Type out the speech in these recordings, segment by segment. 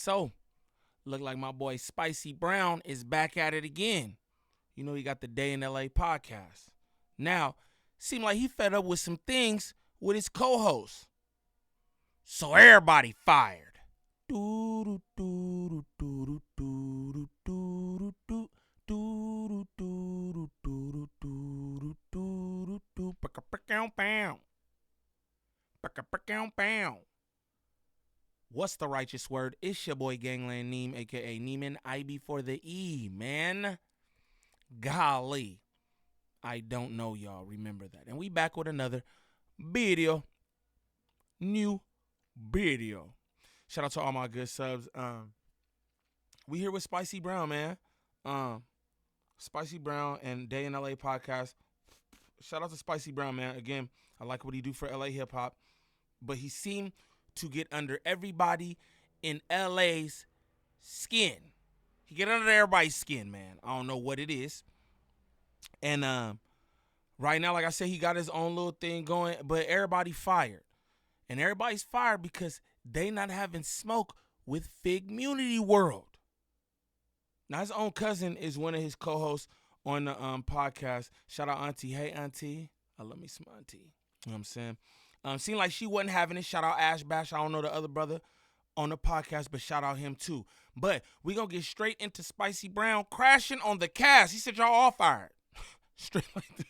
So, look like my boy Spicy Brown is back at it again. You know, he got the Day in LA podcast. Now, seemed like he fed up with some things with his co-host. So everybody fired. What's the righteous word? It's your boy Gangland Neem, aka Neiman. I before the E, man. Golly. I don't know, y'all. Remember that. And we back with another video. New video. Shout out to all my good subs. We here with Spicy Brown, man. Spicy Brown and Day in LA podcast. Shout out to Spicy Brown, man. Again, I like what he do for LA hip hop, but he seemed to get under everybody in LA's skin. He get under everybody's skin, man. I don't know what it is. And right now, like I said, he got his own little thing going, but everybody fired. And everybody's fired because they not having smoke with Fig Munity World. Now, his own cousin is one of his co-hosts on the podcast. Shout out Auntie. Hey, Auntie. I love me some Auntie. You know what I'm saying? Seemed like she wasn't having it. Shout out Ash Bash. I don't know the other brother on the podcast, but shout out him too. But we going to get straight into Spicy Brown crashing on the cast. He said y'all all fired. Straight like that.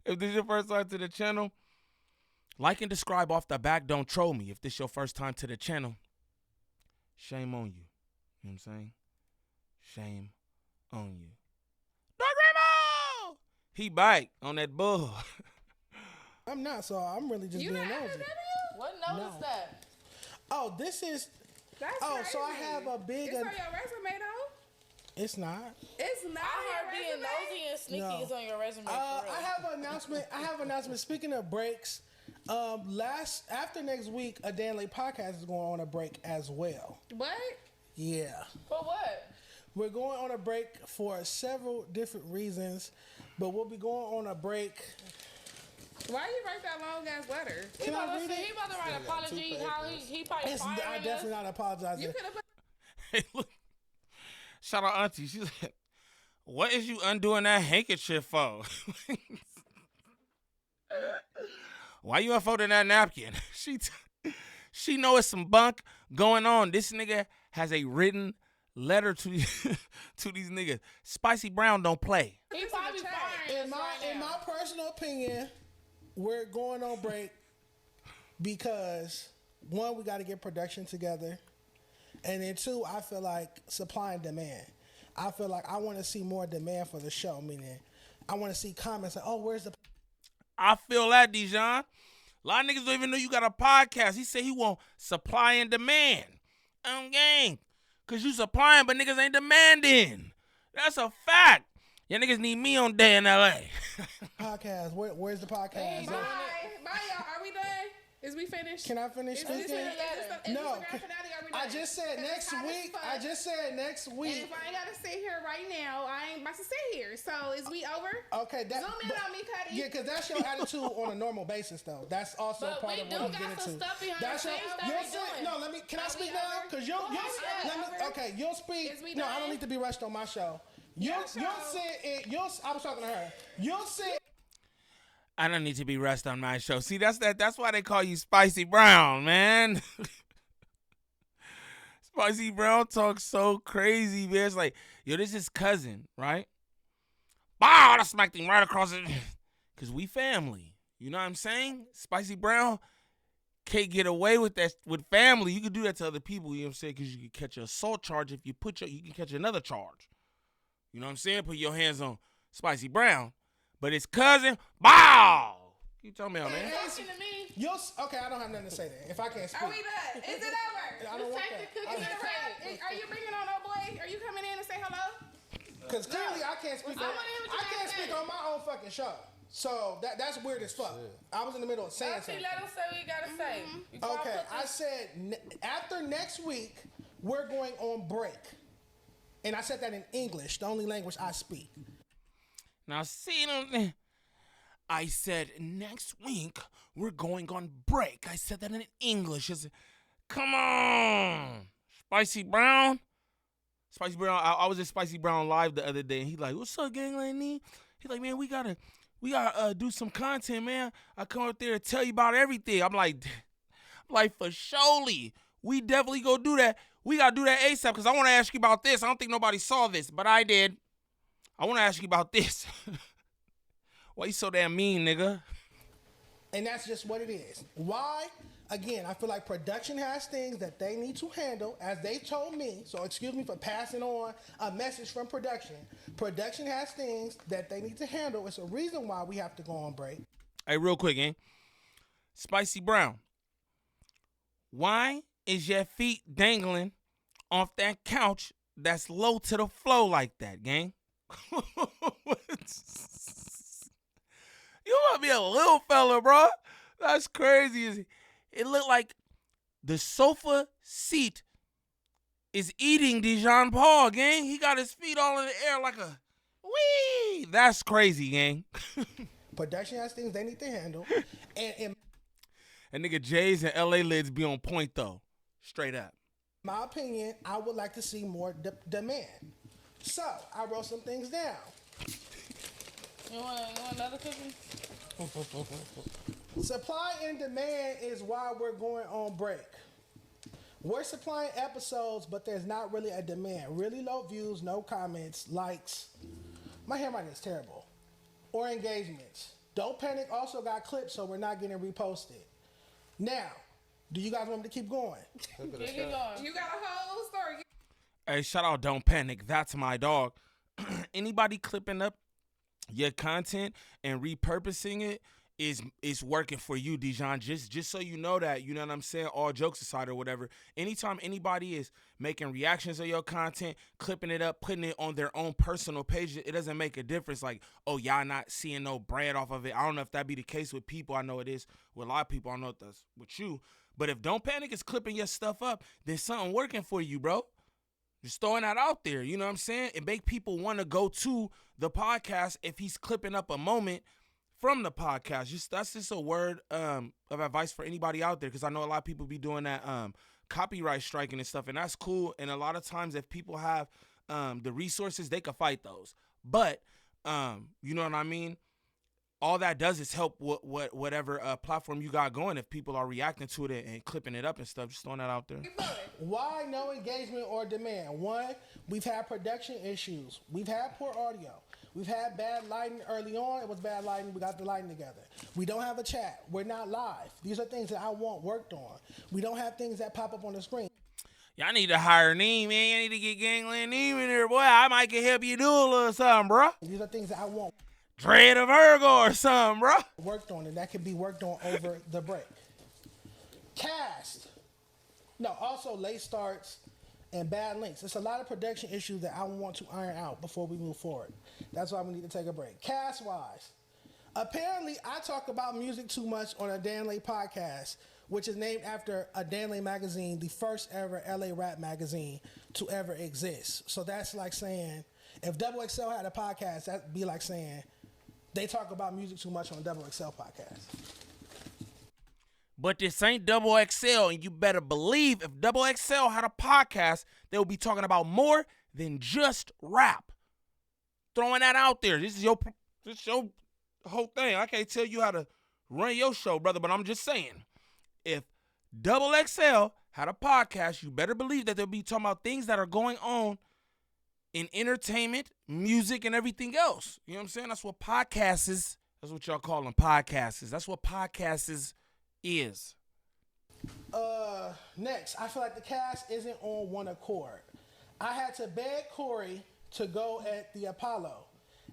If this is your first time to the channel, like and describe off the back. Don't troll me. If this is your first time to the channel, shame on you. You know what I'm saying? Shame on you. Doug Ramo! He bite on that bull. I'm not, so I'm really just being nosy. What note is that? Oh, this is. That's so I crazy. have a big. It's on your resume, though? It's not. It's not. I heard being nosy and sneaky is on your resume. I have an announcement. Speaking of breaks, after next week, a Dan Lay podcast is going on a break as well. What? Yeah. For what? We're going on a break for several different reasons, but we'll be going on a break. Why you write that long ass letter? Can I read it? He about to write an apology. How he probably firing I definitely not apologizing. You could have put. Hey, look. Shout out Auntie. She's like, what is you undoing that handkerchief for? Why you unfolding that napkin? She know it's some bunk going on. This nigga has a written letter to these niggas. Spicy Brown don't play. He probably firing In my personal opinion, we're going on break because one, we got to get production together, and then two, I feel like supply and demand. I feel like I want to see more demand for the show. Meaning, I want to see comments like, "Oh, where's the?" I feel that, Dejon. A lot of niggas don't even know you got a podcast. He said he want supply and demand. Gang. Because you supplying, but niggas ain't demanding. That's a fact. Y'all niggas need me on Day in LA. Podcast. Where's the podcast? Bye, y'all. Are we done? Is we finished? Can I finish speaking? No. I just said next week. And if I ain't gotta sit here right now, I ain't about to sit here. So is we over? Okay. Zoom in on me, Cuddy. Yeah, because that's your attitude on a normal basis, though. That's also But part we of do what I'm got getting some to. stuff behind That's the your, scenes that you'll we say, doing. no, let me. Can I Are speak we now? over? Because you'll. Is we Okay, you'll speak. Is we No, I don't done? need to be rushed on my show. You'll sit. I was talking to her. You'll sit. I don't need to be rushed on my show. See, that's why they call you Spicy Brown, man. Spicy Brown talks so crazy, man. It's like, yo, this is cousin, right? Bow, I smacked him right across it. Because we family. You know what I'm saying? Spicy Brown can't get away with that with family. You can do that to other people, you know what I'm saying? Because you can catch an assault charge if you you can catch another charge. You know what I'm saying? Put your hands on Spicy Brown. But his cousin, bow! You tell me, man. Talking to me. Okay, I don't have nothing to say then. If I can't speak. Are we done? Is it over? I don't want Take the that. cookies Is it a and wrap? take it. Are you bringing on old boy? Are you coming in and say hello? Because clearly I can't speak. I wanna hear what you I gotta can't say. speak on my own fucking show. So that's weird as fuck. I was in the middle of saying Auntie, something. let him say what he gotta say. Before I Okay, put I this- said after next week we're going on break, and I said that in English, the only language I speak. Now, see, I said next week we're going on break. I said that in English. Come on. Spicy Brown. Spicy Brown. I was at Spicy Brown live the other day, and he like, "What's up, Gangland Knee?" He like, "Man, we gotta do some content, man. I come up there to tell you about everything." I'm like, for surely, we definitely go do that. We gotta do that ASAP because I want to ask you about this. I don't think nobody saw this, but I did. I want to ask you about this. Why you so damn mean, nigga? And that's just what it is. Why? Again, I feel like production has things that they need to handle, as they told me. So excuse me for passing on a message from production. Production has things that they need to handle. It's a reason why we have to go on break. Hey, real quick, gang. Spicy Brown. Why is your feet dangling off that couch that's low to the flow like that, gang? You must be a little fella, bro. That's crazy. It looked like the sofa seat is eating Dejon Paul, gang. He got his feet all in the air like a wee. That's crazy, gang. Production has things they need to handle. And nigga J's and LA lids be on point, though. Straight up. In my opinion, I would like to see more demand. So, I wrote some things down. You want another cookie? Supply and demand is why we're going on break. We're supplying episodes, but there's not really a demand. Really low views, no comments, likes. My handwriting is terrible. Or engagements. Don't Panic also got clips, so we're not getting reposted. Now, do you guys want me to keep going? Keep going. You got a whole story. Hey, shout out Don't Panic. That's my dog. Anybody clipping up your content and repurposing it is working for you, Dejon. Just so you know that, you know what I'm saying? All jokes aside or whatever. Anytime anybody is making reactions of your content, clipping it up, putting it on their own personal page, it doesn't make a difference. Like, oh, y'all not seeing no bread off of it. I don't know if that be the case with people. I know it is with a lot of people. I don't know if that's with you. But if Don't Panic is clipping your stuff up, there's something working for you, bro. Just throwing that out there, you know what I'm saying? It make people want to go to the podcast if he's clipping up a moment from the podcast. That's just a word of advice for anybody out there, because I know a lot of people be doing that copyright striking and stuff, and that's cool. And a lot of times if people have the resources, they can fight those. But you know what I mean? All that does is help whatever platform you got going if people are reacting to it and clipping it up and stuff. Just throwing that out there. Why no engagement or demand? One, we've had production issues. We've had poor audio. We've had bad lighting early on. It was bad lighting. We got the lighting together. We don't have a chat. We're not live. These are things that I want worked on. We don't have things that pop up on the screen. Y'all need to hire Neem, man. Y'all need to get Gangland Neem in there, boy. I might can help you do a little something, bro. These are things that I want. Dread of Virgo or something, bro. Worked on, and that can be worked on over the break. Cast. No, also late starts and bad links. It's a lot of production issues that I want to iron out before we move forward. That's why we need to take a break. Cast-wise, apparently I talk about music too much on a Dan Lay podcast, which is named after a Dan Lay magazine, the first ever LA rap magazine to ever exist. So that's like saying, if Double XL had a podcast, that'd be like saying, they talk about music too much on Double XL podcast. But this ain't Double XL, and you better believe if Double XL had a podcast, they would be talking about more than just rap. Throwing that out there. This is your whole thing. I can't tell you how to run your show, brother, but I'm just saying, if Double XL had a podcast, you better believe that they'll be talking about things that are going on in entertainment, music, and everything else. You know what I'm saying? That's what podcasts is. That's what y'all call them, podcasts. That's what podcasts is. Next, I feel like the cast isn't on one accord. I had to beg Corey to go at the Apollo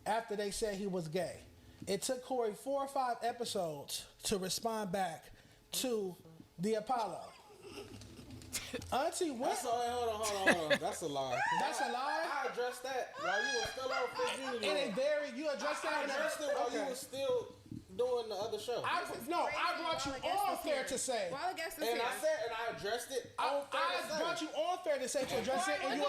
after they said he was gay. It took Corey 4 or 5 episodes to respond back to the Apollo. Auntie, what? Hold on. That's a lie. That's a lie? I addressed that while you were still on Fifth Unity. You addressed that? I addressed it while you were still doing the other show. I brought you on fair to say. Well, I guess and I addressed it on fair to say. I brought you on fair to say to address it, and you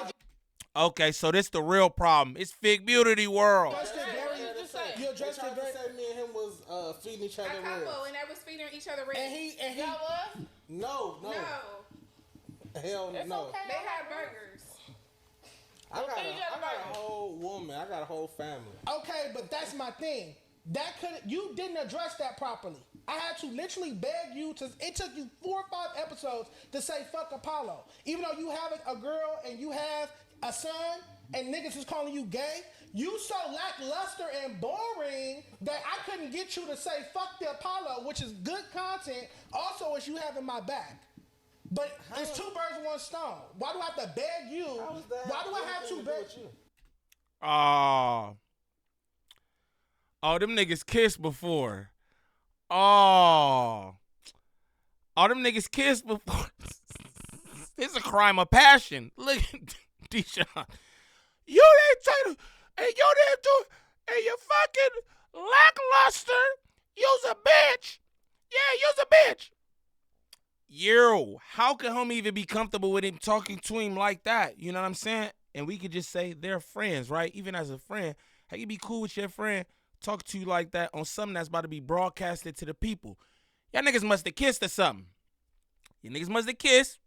Okay, so this the real problem. It's Fig Beauty World. You addressed it very. Said me and him was feeding each other a couple, and they was feeding each other ribs. And he No. Hell It's no. okay. They have burgers. I got Okay, you got a burgers. whole woman. I got a whole family. Okay, but that's my thing. You didn't address that properly. I had to literally beg you to. It took you 4 or 5 episodes to say fuck Apollo. Even though you have a girl and you have a son and niggas is calling you gay, you so lackluster and boring that I couldn't get you to say fuck the Apollo, which is good content. Also, as you having my back. But it's 2 birds with 1 stone. Why do I have to beg you? Why do I have to beg you? Oh, them niggas kissed before. Oh, them niggas kissed before. It's a crime of passion. Look at Dejon. You didn't take it. And you didn't do it. And you fucking lackluster. You's a bitch. Yeah, you's a bitch. Yo, how can homie even be comfortable with him talking to him like that? You know what I'm saying? And we could just say they're friends, right? Even as a friend, how you be cool with your friend, talk to you like that on something that's about to be broadcasted to the people? Y'all niggas must have kissed or something. You niggas must have kissed.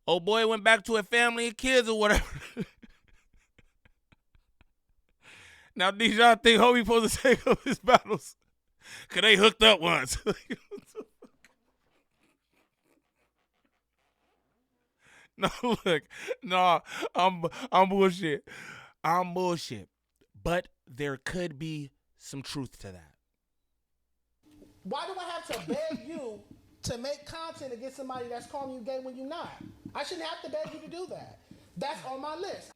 Old boy went back to a family and kids or whatever. Now Dejon think homie supposed to take up his battles. Cause they hooked up once. No, look, no, I'm bullshit. I'm bullshit. But there could be some truth to that. Why do I have to beg you to make content against somebody that's calling you gay when you're not? I shouldn't have to beg you to do that. That's on my list.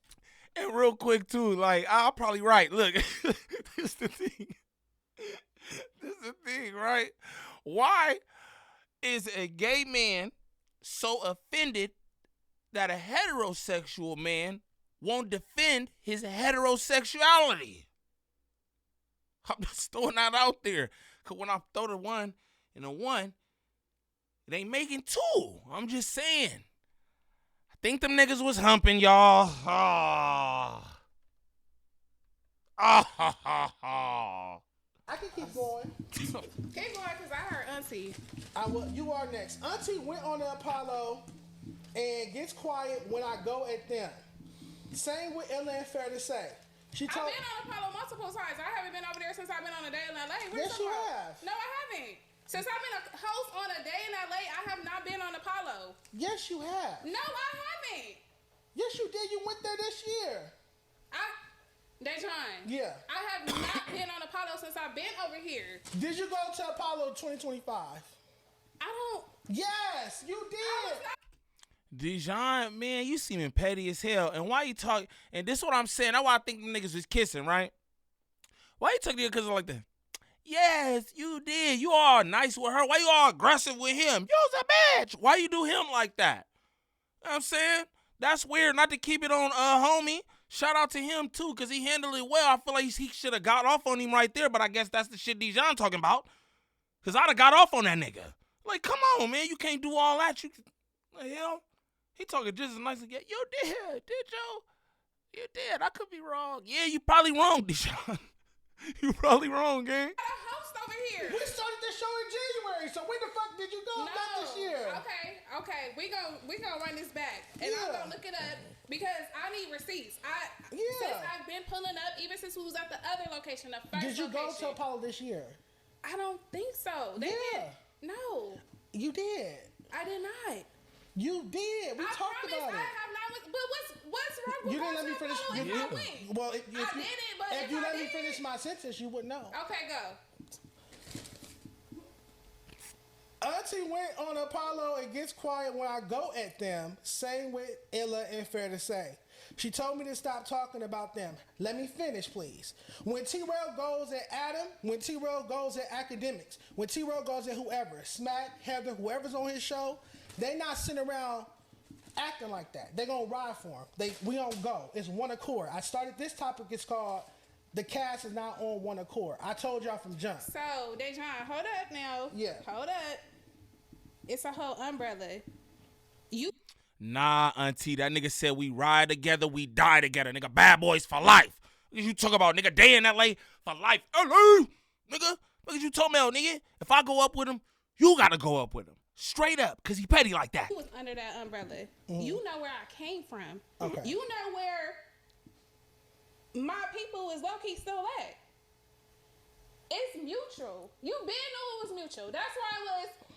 And real quick too, like I'll probably right. Look, this is the thing. This is the thing, right? Why is a gay man so offended that a heterosexual man won't defend his heterosexuality? I'm just throwing that out there. Because when I throw the 1 and a 1, it ain't making 2. I'm just saying. I think them niggas was humping, y'all. I can keep going. Keep going, because I heard Auntie. You are next. Auntie went on the Apollo and gets quiet when I go at them. Same with Ella and Fair to Say. I've been on Apollo multiple times. I haven't been over there since I've been on a day in LA. Yes, you have. No, I haven't. Since I've been a host on a day in LA, I have not been on Apollo. Yes, you have. No, I haven't. Yes, you did. You went there this year. Dejon. Yeah. I have not been on Apollo since I've been over here. Did you go to Apollo 2025? I don't. Yes, you did. Dejon, man, you seeming petty as hell. And why you talk? And this is what I'm saying. That's why I think them niggas was kissing, right? Why you talking to your cousin like that? Yes, you did. You all nice with her. Why you all aggressive with him? You's a bitch. Why you do him like that? You know what I'm saying? That's weird. Not to keep it on homie. Shout out to him, too, because he handled it well. I feel like he should have got off on him right there, but I guess that's the shit Dejon talking about. Because I'd have got off on that nigga. Like, come on, man. You can't do all that. The hell? He talking just as nice as get. You did you? You did. I could be wrong. Yeah, you probably wrong, Dejon. You probably wrong, gang. I got a host over here. We started the show in January, so when the fuck did you go back this year? Okay. We gonna run this back, and I'm gonna look it up because I need receipts. Since I've been pulling up, even since we was at the other location, the first Did you location, go to Apollo this year? I don't think so. They did. No, You did. I did not. You did. We talked about it. I have not. But what's wrong with You didn't let me finish. Apollo if I went? Well, if I did it, but if if you I let me did- finish my sentence, you would know. Okay, go. Auntie went on Apollo and gets quiet when I go at them. Same with Ella and Fair to Say. She told me to stop talking about them. Let me finish, please. When T-Rail goes at Adam, when T-Rail goes at academics, when T-Rail goes at whoever, Smack, Heather, whoever's on his show, they not sitting around acting like that. They gonna ride for him. We don't go. It's one accord. I started this topic. It's called The Cast is Not on One Accord. I told y'all from jump. So, Dejon, hold up now. Yeah. Hold up. It's a whole umbrella. Nah, auntie, that nigga said we ride together, we die together. Nigga, bad boys for life. What you talk about, nigga, day in LA for life. LA, nigga, what you talking about, nigga? If I go up with him, you gotta go up with him. Straight up, because he petty like that. Who was under that umbrella? You know where I came from. Okay. You know where my people is low-key still at. It's mutual. You been knew it was mutual. That's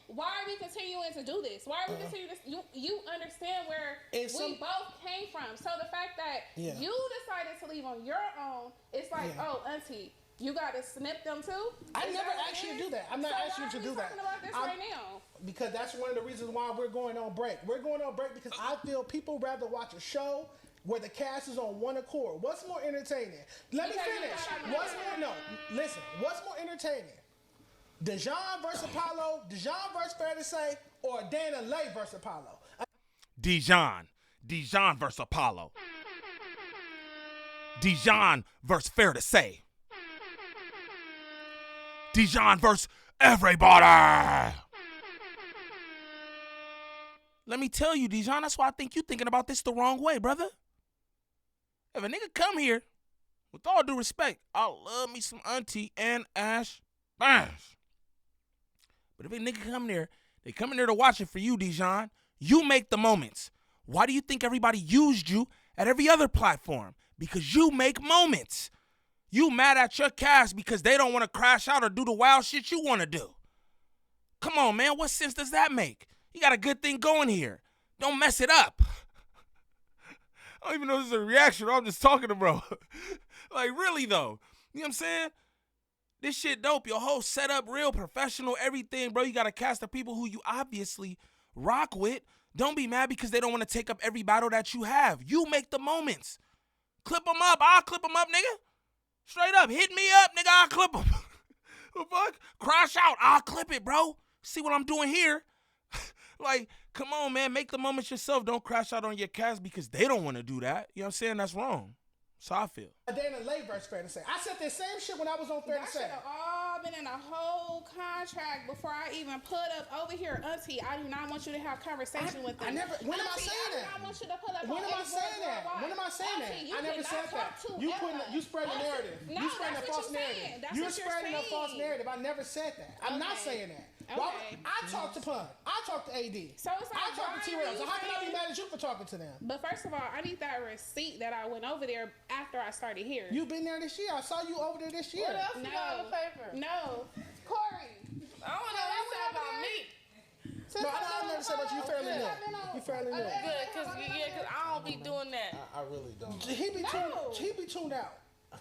why are we continuing to do this? Why are we continuing this? You understand where we both came from. So the fact that you decided to leave on your own, it's like, oh, auntie, you got to snip them too? I never asked you to do that. I'm not asking you to do that. Talking about this right now? Because that's one of the reasons why we're going on break. We're going on break because I feel people rather watch a show where the cast is on one accord. What's more entertaining? Let me finish. What's more entertaining? Dejon versus Apollo, Dejon versus Fair to Say, or Dana Lay versus Apollo? Dejon versus Apollo. Dejon versus Fair to Say. Dejon versus everybody. Let me tell you, Dejon, that's why I think you thinking about this the wrong way, brother. If a nigga come here, with all due respect, I love me some Auntie and Ash Bash. But if a nigga come there, they come in there to watch it for you, Dejon. You make the moments. Why do you think everybody used you at every other platform? Because you make moments. You mad at your cast because they don't want to crash out or do the wild shit you want to do. Come on, man. What sense does that make? You got a good thing going here. Don't mess it up. I don't even know if this is a reaction. I'm just talking to bro. Like, really, though. You know what I'm saying? This shit dope. Your whole setup, real professional, everything, bro. You got a cast of people who you obviously rock with. Don't be mad because they don't want to take up every battle that you have. You make the moments. Clip them up. I'll clip them up, nigga. Straight up. Hit me up, nigga. I'll clip them. The fuck? Crash out. I'll clip it, bro. See what I'm doing here? Like, come on, man. Make the moments yourself. Don't crash out on your cast because they don't want to do that. You know what I'm saying? That's wrong. So I feel. Dana Lay versus Fair to Say. I said the same shit when I was on Fair to Say. That should have all been in a whole contract before I even put up over here, auntie. I do not want you to have conversation with them. When am I saying that? I want you to put up. When am I saying that? When am I saying that? I never said that. You spread the narrative. You spread a false narrative. You're spreading a false narrative. I never said that. I'm not saying that. Okay. I talked to Pun. I talked to AD. So it's like, I talked to T-Rail. So how can I be mad at you for talking to them? But first of all, I need that receipt that I went over there after I started here. You been there this year. I saw you over there this year. What else you got on the paper? No. Corey. I don't know what you said about me. No, I never said about you. You fairly new. You fairly new. Good, cause I don't be doing that. I really don't. He be tuned out.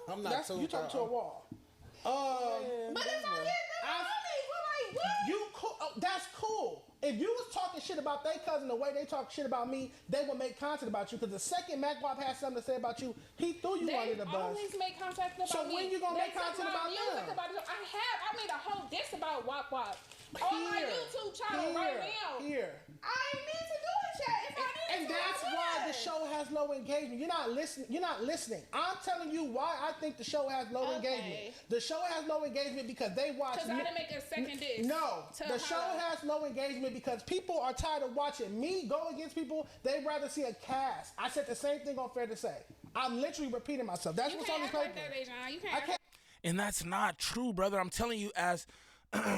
I'm not tuned out. You talking to a wall. But if I get them money, what? You cool. That's cool. If you was talking shit about their cousin the way they talk shit about me, they would make content about you. Because the second Mac Wop had something to say about you, he threw you under the They bus. always make content about me. So when you gonna make content about music them? about it. I made a whole diss about Wop Wop on my YouTube channel right now. I need to do it, chat. If I need And to, that's why the show has low engagement. You're not listening. I'm telling you why I think the show has low engagement. The show has low engagement because they watch. Because I didn't make a second diss. No, the show has low engagement because people are tired of watching me go against people. They'd rather see a cast. I said the same thing on Fair to Say. I'm literally repeating myself. That's what's on this paper. You can't. And that's not true, brother. I'm telling you, as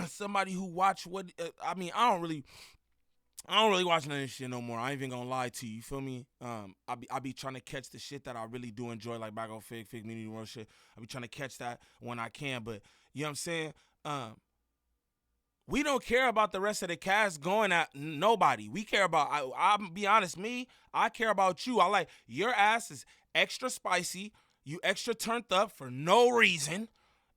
somebody who watch what I don't really watch none of this shit no more. I ain't even gonna lie to you. You feel me? I be trying to catch the shit that I really do enjoy, like back on Fig Community World shit. I be trying to catch that when I can. But you know what I'm saying? We don't care about the rest of the cast going at nobody. We care about, I'll be honest, I care about you. I like your ass is extra spicy. You extra turned up for no reason.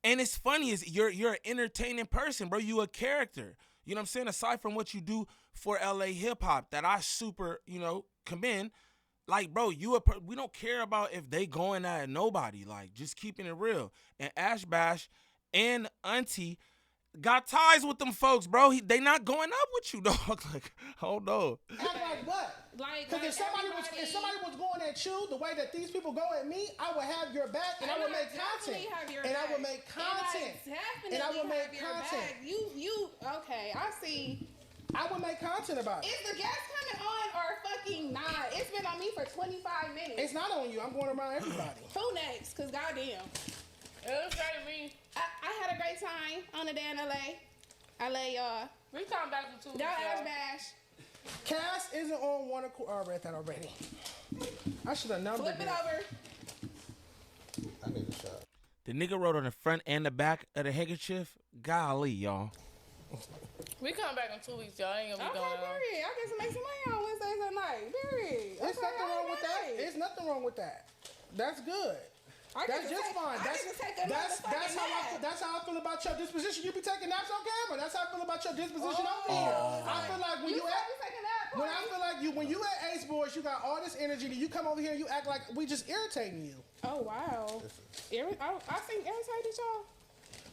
And it's funny is you're an entertaining person, bro. You a character. You know what I'm saying? Aside from what you do for LA hip hop that I super, commend. Like, bro, we don't care about if they going at nobody. Like, just keeping it real. And Ash Bash and Auntie got ties with them folks, bro. They not going up with you, dog. Like, hold on. Act like what? Because if somebody was going at you the way that these people go at me, I would have your back and I would make content. And I would make content. And I would make content. You okay? I see. I would make content about it. Is the guest coming on or fucking not? It's been on me for 25 minutes. It's not on you. I'm going around everybody. Who next? Because goddamn. It was straight to me. I had a great time on the day in LA. I love y'all. We come back in 2 weeks, Y'all Ash y'all. Bash. Cass isn't on one accord. Oh, I read that already. I should have numbered Flip it over. I need a shot. The nigga wrote on the front and the back of the handkerchief. Golly, y'all. We come back in 2 weeks, y'all. Ain't gonna be Okay, going on. period. I get to make some money on Wednesdays at night. Period. There's Okay, nothing wrong with that. alright. There's nothing wrong with that. That's good. I get That's to just take- fine. I get to take a That's motherfucking nap. that's how I feel about your disposition. You be taking naps on camera. That's how I feel about your disposition over here. I feel like when You you said at we taking that when part. I feel like when you at Ace Boys, you got all this energy. That you come over here and you act like we just irritating you. Oh, wow. I seem irritated, y'all.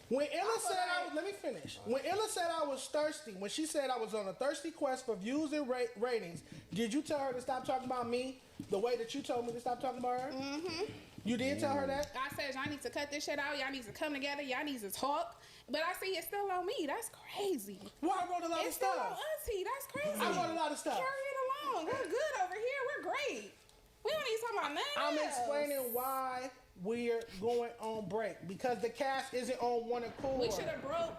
When Ella said let me finish. When Ella said I was thirsty, when she said I was on a thirsty quest for views and ratings, did you tell her to stop talking about me the way that you told me to stop talking about her? Mm-hmm. You did tell her that? I said, y'all need to cut this shit out. Y'all need to come together. Y'all need to talk. But I see it's still on me. That's crazy. Well, I wrote a lot of It's still on stuff. Auntie. That's crazy. I wrote a lot of stuff. Carry it along. We're good over here. We're great. We don't need to talk about nothing I'm else. explaining why we're going on break because the cast isn't on one accord. We should have broke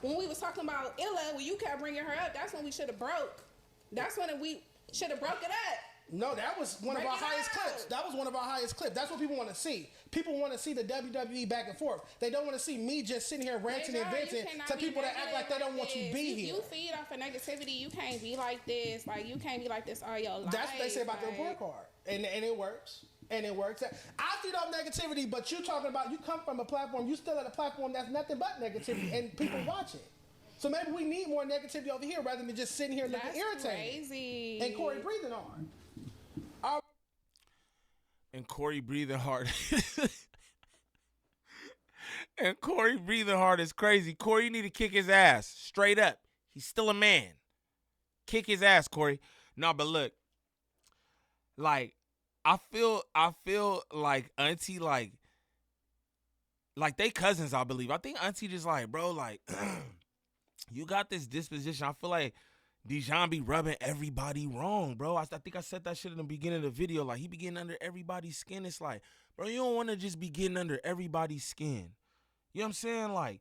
when we was talking about Illa. When you kept bringing her up, that's when we should have broke. That's when we should have broke it up. No, that was one of Break our it highest out. clips. That was one of our highest clips. That's what people want to see. People want to see the WWE back and forth. They don't want to see me just sitting here ranting and Girl, you venting cannot to be people that act like they don't want you to this. be You- here. You feed off of negativity. You can't be like this. Like you can't be like this all your life. That's what they say about the like, report card. And it works. And it works. I feed off negativity, but you talking about you come from a platform, you still at a platform that's nothing but negativity and people watching. So maybe we need more negativity over here rather than just sitting here looking That's irritated. crazy. And Corey breathing hard. And Corey breathing hard. And Corey breathing hard is crazy. Corey, you need to kick his ass straight up. He's still a man. Kick his ass, Corey. No, but look, like I feel like Auntie like they cousins, I believe. I think Auntie just like, bro, like you got this disposition. I feel like Dejon be rubbing everybody wrong, bro. I think I said that shit in the beginning of the video. Like, he be getting under everybody's skin. It's like, bro, you don't want to just be getting under everybody's skin. You know what I'm saying? Like,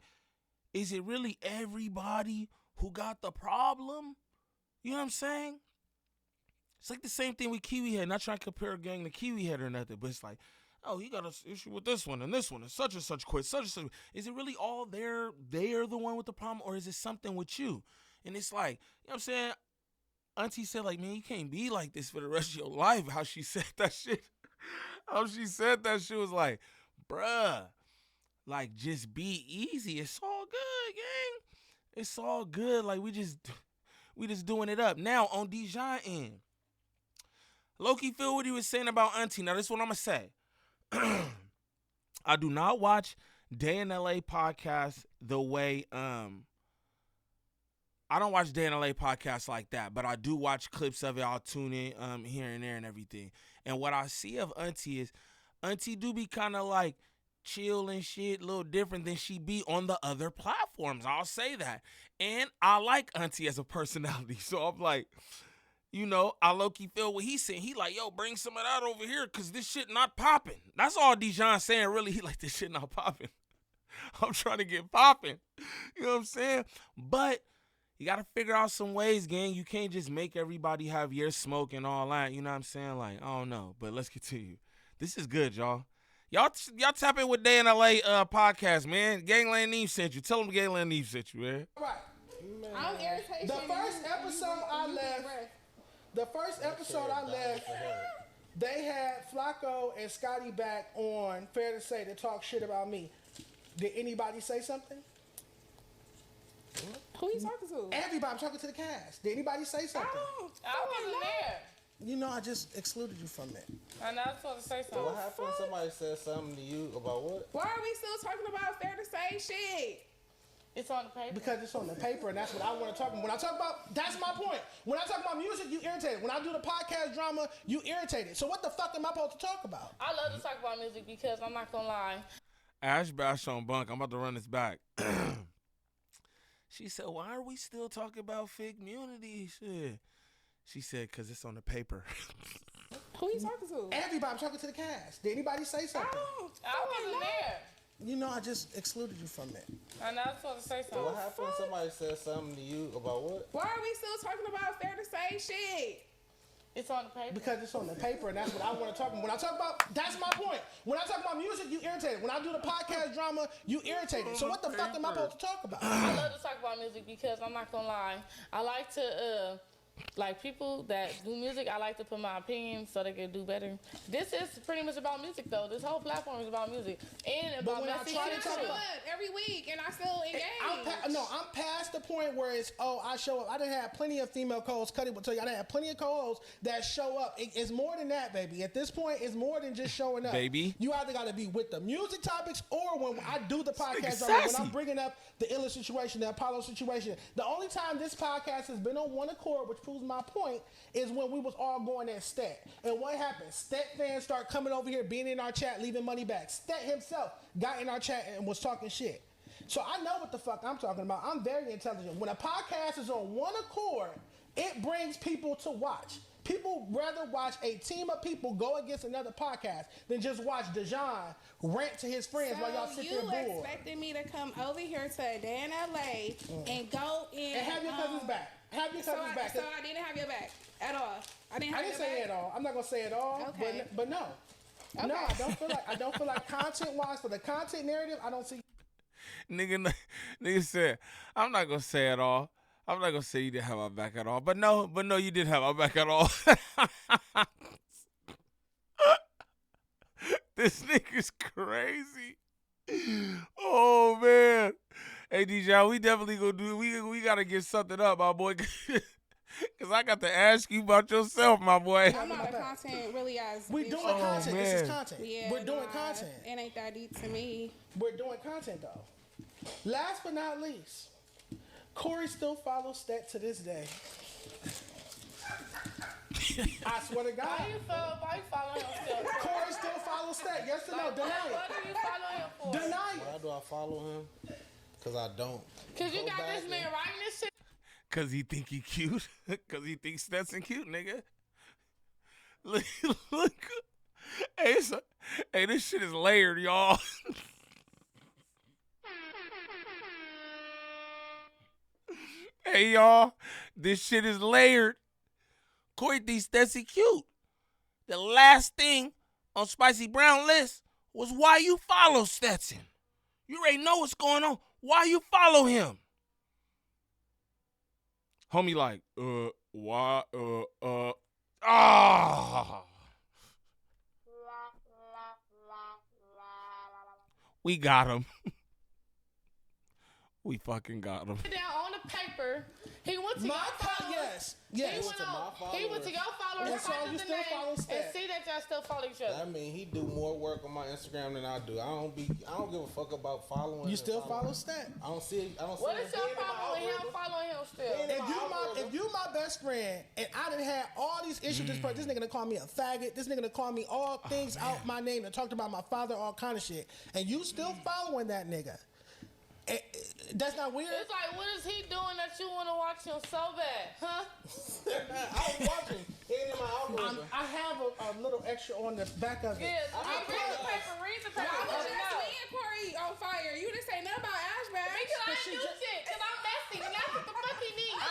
is it really everybody who got the problem? You know what I'm saying? It's like the same thing with Kiwi Head. Not trying to compare a gang to Kiwi Head or nothing, but it's like, oh, he got an issue with this one and such and such quit, such and such. Is it really all they're the one with the problem, or is it something with you? And it's like, you know what I'm saying? Auntie said, like, man, you can't be like this for the rest of your life. How she said that shit. How she said that shit was like, bruh, like, just be easy. It's all good, gang. It's all good. Like, we just doing it up. Now, on Dejon end, Loki feel what he was saying about Auntie. Now, this is what I'm going to say. I do not watch Day in LA podcast the way, I don't watch Day in LA podcasts like that, but I do watch clips of it. I'll tune in here and there and everything. And what I see of Auntie is Auntie do be kind of like chill and shit, a little different than she be on the other platforms. I'll say that. And I like Auntie as a personality. So I'm like, you know, I low-key feel what he's saying. He like, yo, bring some of that over here because this shit not popping. That's all Dejon saying, really. He like, this shit not popping. I'm trying to get popping. You know what I'm saying? But you got to figure out some ways, gang. You can't just make everybody have your smoke and all that. You know what I'm saying? Like, I don't know. But let's continue. This is good, y'all. Y'all tap in with Day in LA podcast, man. Gangland Neve sent you. Tell them Gangland Neve sent you, man. Right. I'm irritated. The first episode I left, they had Flacco and Scotty back on Fair to Say to talk shit about me. Did anybody say something? Who you talking to? Everybody. I'm talking to the cast. Did anybody say something? I wasn't there. You know, I just excluded you from it. I know I was supposed to say So what something. happened? Somebody said something to you about what? Why are we still talking about Fair to Say shit? It's on the paper. Because it's on the paper, and that's what I want to talk about. When I talk about, that's my point. When I talk about music, you irritated. When I do the podcast drama, you irritated. So what the fuck am I supposed to talk about? I love to talk about music because I'm not gonna lie. Ash Bash on Bunk. I'm about to run this back. She said, why are we still talking about fake immunity shit? She said, because it's on the paper. Who you talking to? Everybody. I'm talking to the cast. Did anybody say something? I wasn't there. You know, I just excluded you from it. And I was supposed to say So what something. happened when somebody said something to you about what? Why are we still talking about fair to say shit? It's on the paper. Because it's on the paper, and that's what I want to talk about. When I talk about, that's my point. When I talk about music, you irritated. When I do the podcast drama, you irritated. So what the fuck am I supposed to talk about? I love to talk about music because I'm not gonna lie. I like to like people that do music. I like to put my opinion so they can do better. This is pretty much about music though. This whole platform is about music and about when I messy try to shit talk too. about- Every week, and I still engage. I'm past the point where it's, I show up. I done had plenty of female co-hosts. Cuddy will tell you, I done had plenty of co-hosts that show up. It's more than that, baby. At this point, it's more than just showing up. Baby. You either got to be with the music topics or when I do the podcast, nigga when I'm sassy. bringing up the Illa situation, the Apollo situation. The only time this podcast has been on one accord, which proves my point, is when we was all going at Stat. And what happened? Stat fans start coming over here, being in our chat, leaving money back. Stat himself got in our chat and was talking shit. So I know what the fuck I'm talking about. I'm very intelligent. When a podcast is on one accord, it brings people to watch. People rather watch a team of people go against another podcast than just watch Dejon rant to his friends while y'all sit there you bored. expected me to come over here to a day in LA and go in And have your cousins back. Have your cousins back. So I didn't have your back at all. I didn't I have didn't your say back. it all. I'm not gonna say it all. Okay. But no. No, Okay. I don't feel like content wise for the content narrative, I don't see. Nigga said, I'm not gonna say it all. I'm not gonna say you didn't have my back at all. But no, you did have my back at all. This nigga's crazy. Oh man. Hey Dejon, we definitely gonna do we gotta get something up, my boy. Cause I got to ask you about yourself, my boy. I'm not a content really as We're bitch. doing Oh, content. This is man. content. Yeah, We're doing nah, content. It ain't that deep to me. We're doing content though. Last but not least, Corey still follows Stat to this day. I swear to God. Why you following him still? Corey still follows Stat. Yes or no? Like, Deny what it. are you following him for? Deny it. Why do I follow him? Because I don't. Cause you Go got back this man and- writing this shit. Cause he think he cute. Cause he thinks Stetson cute, nigga. Look. Hey, this shit is layered, y'all. Hey, y'all. This shit is layered. Corey thinks Stetson cute. The last thing on Spicy Brown list was why you follow Stetson. You already know what's going on. Why you follow him? Homie like, why, We got him. We fucking got him. Down on the paper. He went to My your followers. yes. He went to my to your followers, And so typed you the still name, follow and Stat. see that y'all still follow each other. I mean, he do more work on my Instagram than I do. I don't give a fuck about following. You and still following. follow Stat. I don't see. What is your problem with him following him still? If you my best friend and I done had all these issues, this nigga done call me a faggot, this nigga done call me all things out my name and talked about my father, all kind of shit, and you still following that nigga. That's not weird. It's like, what is he doing that you want to watch him so bad, huh? I was watching. He ain't in my algorithm. I have a little extra on the back of it. Yeah, read the paper. Why was just me and Corey on fire? You didn't say nothing about Ashback. Because I she do just- shit, because I'm messy, and that's what the fuck he needs.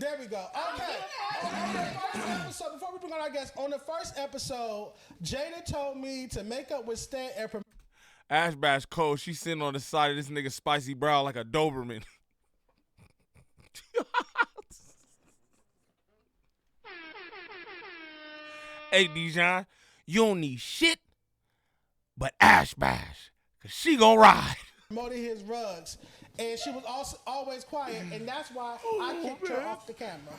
There we go. Okay. On the first episode, before we bring on our guest, on the first episode, Jada told me to make up with Stan and Ash Bash Cole, she sitting on the side of this nigga Spicy Brown like a Doberman. Hey, Dejon, you don't need shit but Ash Bash, because she gonna ride. promoted his rugs, and she was also always quiet, and that's why I kicked her off the camera.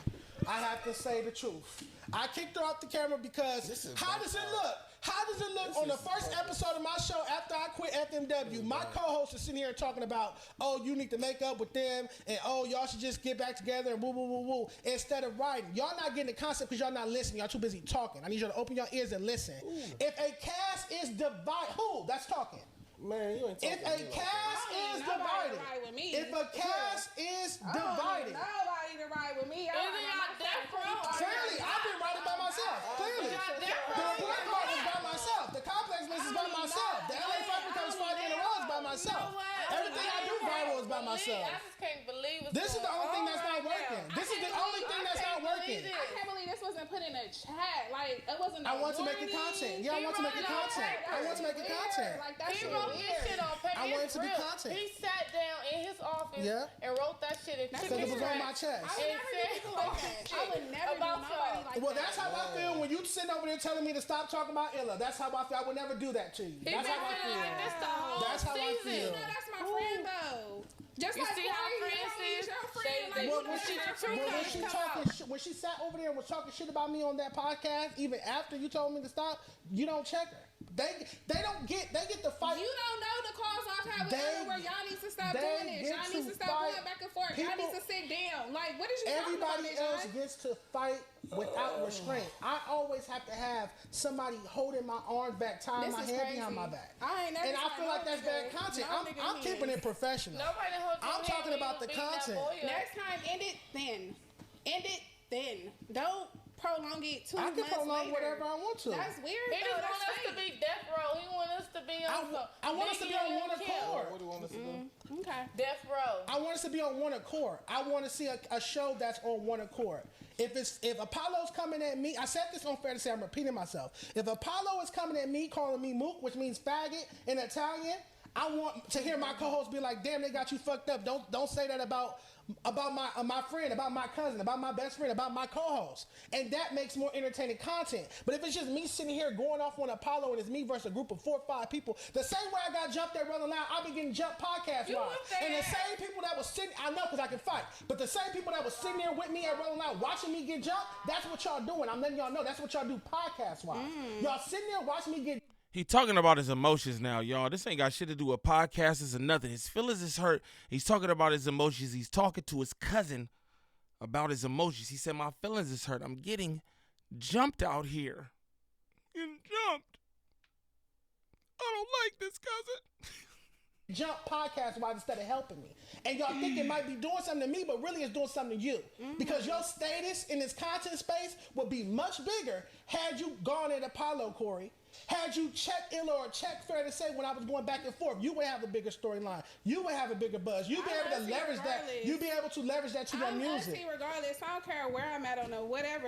I have to say the truth. I kicked her off the camera because how does it look? How does it look on the first episode of my show after I quit FMW? My co-host is sitting here talking about, oh, you need to make up with them, and oh, y'all should just get back together and woo, woo, woo, woo, instead of writing. Y'all not getting the concept because y'all not listening. Y'all too busy talking. I need y'all to open your ears and listen. If a cast is divided, who? That's talking. Man, you ain't talking If to a me like cast is Nobody divided, ride with me. if a cast is divided, Nobody to ride with me. Isn't y'all that pro? clearly I've been riding by myself. Clearly, the report card is by myself. The complex list is by myself. The LA Fight comes viral is by myself. I just can't believe what's This is the only thing that's not working. This is the only thing that's not working. I can't believe this wasn't put in a chat. Like, it wasn't. I want to make it content. Yeah, I want to make it content. I want to make it content. Like, that He shit wrote this shit on paper. I want it to be It's real. content. He sat down in his office and wrote that shit and took Because his it was on my scratch chest. I would never do people like that. I would never do about nobody y'all. like Well, that. that's how I feel when you sitting over there telling me to stop talking about Illa. That's how I feel. I would never do that to you. He That's been how I feeling like feel. this the whole That's how I season. feel. No, that's my friend though. Just You like see how Corey, friends he's is? your They- friend. Like, Well, you when know, she, your the friend truth when has she come talking, out. when she sat over there and was talking shit about me on that podcast, even after you told me to stop, you don't check her. They don't get the fight. You don't know the calls I've had with They- other where y'all need to stop they doing this. get Y'all to need to stop fight going back and forth. Y'all people- need to sit down. Like, what is you talking about, Everybody else Dejon? gets to fight without restraint. I always have to have somebody holding my arms back, tying This my is hand crazy. behind my back. I ain't never And I saw feel no like that's bad nigga- content. no I'm nigga keeping hands. it professional. Nobody hold your I'm hand talking when about you the beating that content. boy up. Next time, end it then. End it then. Don't prolong it 2 I months can prolong later. whatever I want to. That's weird. He just though. want That's us to fake. be death row. He want us to be on some. I want us to be Biggie on and one Lil' Kim. accord. What do you want us to do? Okay. Death row. I want us to be on one accord. I want to see a show that's on one accord. If Apollo's coming at me, I said this on Fair to Say, I'm repeating myself. If Apollo is coming at me, calling me mook, which means faggot in Italian, I want to hear my co-host be like, "Damn, they got you fucked up." Don't say that about my friend, about my cousin, about my best friend, about my co-host. And that makes more entertaining content. But if it's just me sitting here going off on Apollo and it's me versus a group of 4 or 5 people, the same way I got jumped at Rolling Loud, I've been getting jumped podcast You wise. was there. And the same people that was sitting, I know because I can fight, but the same people that was sitting there with me at Rolling Loud watching me get jumped, that's what y'all doing. I'm letting y'all know that's what y'all do podcast wise. Y'all sitting there watching me get. He talking about his emotions now, y'all. This ain't got shit to do with podcasts or nothing. His feelings is hurt. He's talking about his emotions. He's talking to his cousin about his emotions. He said, "My feelings is hurt. I'm getting jumped out here. Getting jumped. I don't like this, cousin." Jump podcast wise instead of helping me. And y'all think it might be doing something to me, but really it's doing something to you. Because your status in this content space would be much bigger had you gone at Apollo, Corey. Had you checked Illa or checked Fair to Say when I was going back and forth, you would have a bigger storyline. You would have a bigger buzz. You'd be I'm able to honestly leverage that. regardless. You'd be able to leverage that to your I'm music. Unsy regardless. I don't care where I'm at on the whatever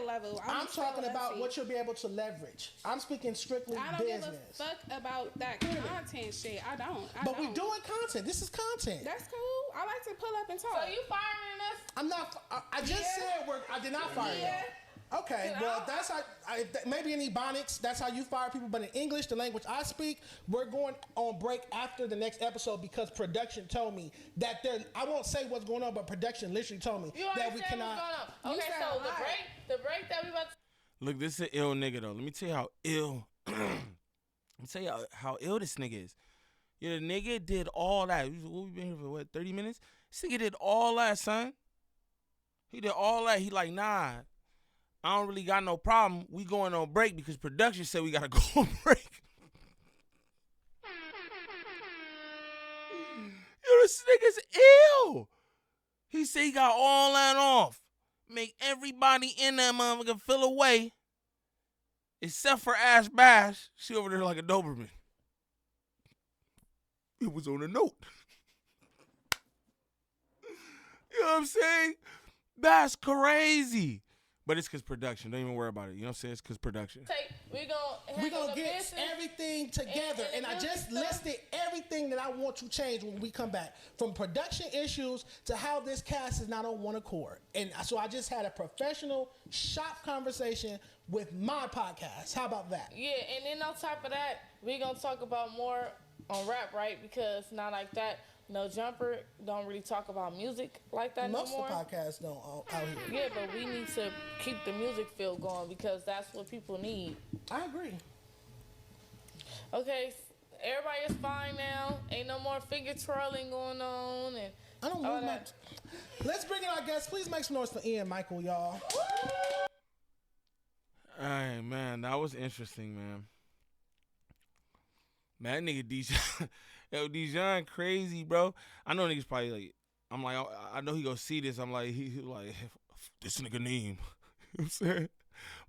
level. I'm still talking about Unsy. what you'll be able to leverage. I'm speaking strictly I don't business. give a fuck about that content shit. I don't. But we doing content. This is content. That's cool. I like to pull up and talk. So you firing us? I'm not. I just said I did not fire Yeah. you. Okay, well, that's how, maybe in Ebonics, that's how you fire people, but in English, the language I speak, we're going on break after the next episode because production told me that I won't say what's going on, but production literally told me You already that we said cannot. what's going on. You Okay, said so a lot. the break that we about to Look, this is an ill nigga, though. Let me tell you how ill. Let me tell you how ill this nigga is. Yeah, the nigga did all that. We been here for, what, 30 minutes? This nigga did all that, son. He did all that. He like, nah, I don't really got no problem. We going on break because production said we got to go on break. Yo, this nigga's ill. He said he got all that off. Make everybody in that motherfucker feel away. Except for Ash Bash. She over there like a Doberman. It was on a note. You know what I'm saying? That's crazy. But it's because production. Don't even worry about it. You know what I'm saying? It's because production. take. We're We're going to get everything together. And I just listed everything that I want to change when we come back. From production issues to how this cast is not on one accord. And so I just had a professional shop conversation with my podcast. How about that? Yeah, and then on top of that, we're gonna talk about more on rap, right? Because not like that. No Jumper don't really talk about music like that Most no more. of the podcasts don't out here. Yeah, but we need to keep the music field going because that's what people need. I agree. Okay, everybody is fine now. Ain't no more finger twirling going on and I don't all move that. Let's bring in our guests. Please make some noise for Ian Michael, y'all. Hey, man, that was interesting, man. Man, that nigga Dejon, yo, Dejon crazy, bro. I know niggas probably like, I'm like, I know he gonna see this. I'm like, he like, this nigga name. You know what I'm saying?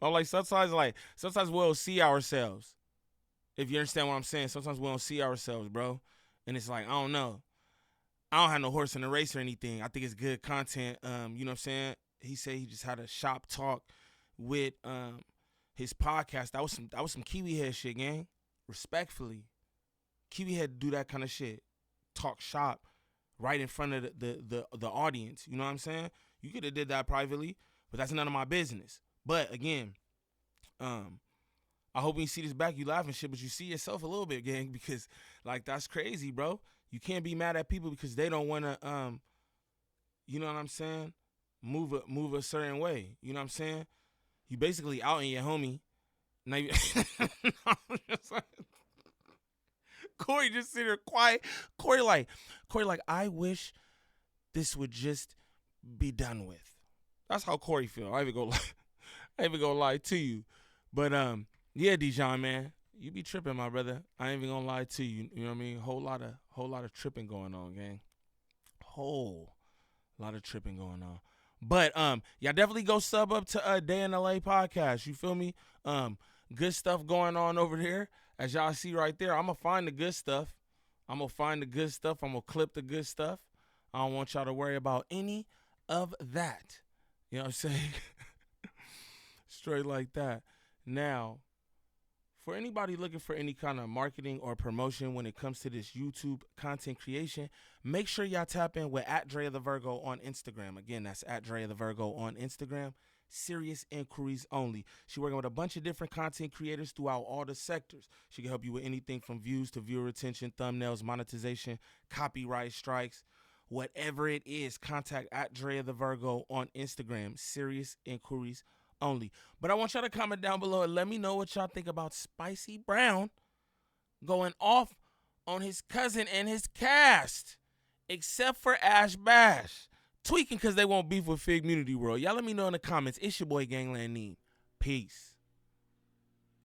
I'm like, sometimes we'll see ourselves. If you understand what I'm saying, sometimes we don't see ourselves, bro. And it's like, I don't know. I don't have no horse in the race or anything. I think it's good content. You know what I'm saying? He said he just had a shop talk with his podcast. That was some Kiwi head shit, gang. Respectfully. Kiwi head do that kind of shit. Talk shop right in front of the audience. You know what I'm saying? You could have did that privately, but that's none of my business. But again, I hope when you see this back, you laughing shit, but you see yourself a little bit, gang, because like that's crazy, bro. You can't be mad at people because they don't want to, you know what I'm saying? Move a certain way. You know what I'm saying? You basically outing your homie. Now you, Corey just sit here quiet. Corey like, I wish this would just be done with. That's how Corey feel. I ain't even gonna lie to you. But yeah, Dejon, man, you be tripping, my brother. I ain't even gonna lie to you. You know what I mean? Whole lot of tripping going on, gang. Whole lot of tripping going on. But y'all definitely go sub up to Day in LA podcast. You feel me? Good stuff going on over there. As y'all see right there, I'm gonna find the good stuff. I'm gonna clip the good stuff. I don't want y'all to worry about any of that. You know what I'm saying? Straight like that. Now, for anybody looking for any kind of marketing or promotion when it comes to this YouTube content creation, make sure y'all tap in with @DreaTheVirgo on Instagram. Again, that's @DreaTheVirgo on Instagram. Serious inquiries only. She's working with a bunch of different content creators throughout all the sectors. She can help you with anything from views to viewer retention, thumbnails, monetization, copyright strikes, whatever it is. Contact @DreaTheVirgo on Instagram. Serious inquiries only. But I want y'all to comment down below and let me know what y'all think about Spicy Brown going off on his cousin and his cast, except for Ash Bash. Tweaking because they won't beef with Fig Community World. Y'all let me know in the comments. It's your boy Gangland Neem. Peace.